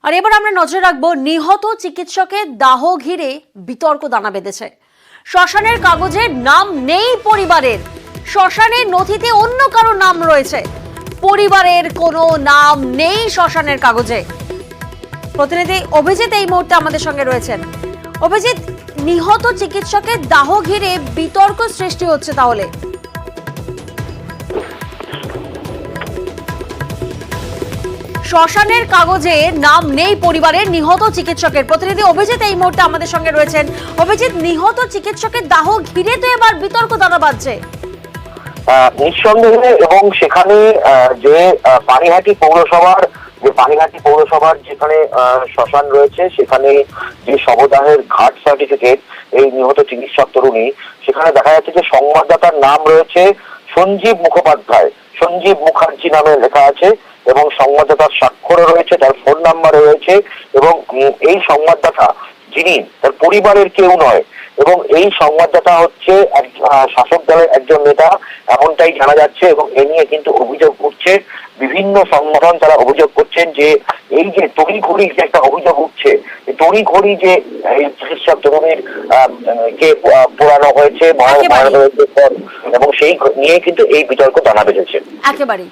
আর এবার আমরা নজর রাখবো নিহত চিকিৎসকের দাহ ঘিরে বিতর্ক দানা বেঁধেছে। শ্মশানের কাগজে নাম নেই পরিবারের, শ্মশানের নথিতে অন্য কারো নাম রয়েছে, পরিবারের কোনো নাম নেই শ্মশানের কাগজে। প্রতিনিধি অভিজিৎ এই মুহূর্তে আমাদের সঙ্গে রয়েছেন। অভিজিৎ, নিহত চিকিৎসকের দাহ ঘিরে বিতর্ক সৃষ্টি হচ্ছে, তাহলে শ্মশানের কাগজে নাম নেই পরিবারের নিহত চিকিৎসকের। প্রতিনিধি অভিজিৎ এই মুহূর্তে আমাদের সঙ্গে রয়েছেন। অভিজিৎ, নিহত চিকিৎসকের দাহ ঘিরে তো এবার বিতর্ক দানা বাঁধছে। নিঃসন্দেহে, এবং সেখানে যে পানিহাটি পৌরসভার যেখানে শ্মশান রয়েছে, সেখানে যে শবদাহের ঘাট সার্টিফিকেট এই নিহত চিকিৎসক তরুণী, সেখানে দেখা যাচ্ছে যে সংবাদদাতার নাম রয়েছে সঞ্জীব মুখোপাধ্যায়, সঞ্জীব মুখার্জি নামে লেখা আছে, এবং সংবাদদাতার স্বাক্ষরও রয়েছে, তার ফোন নাম্বার রয়েছে, এবং এই সংবাদদাতা যিনি তার পরিবারের কেউ নয়, এবং এই সংবাদদাতা হচ্ছে শাসক দলের একজন নেতা, এমনটাই জানা যাচ্ছে। এবং এ নিয়ে কিন্তু অভিযোগ উঠছে, বিভিন্ন সংগঠন তারা অভিযোগ করছেন যে এই যে তড়িঘড়ি যে একটা অভিযোগ উঠছে, তড়িঘড়ি যে এই চিকিৎসক তরুণীর কে পোড়ানো হয়েছে, এবং সেই নিয়ে কিন্তু এই বিতর্ক দানা বেঁধেছে। একেবারেই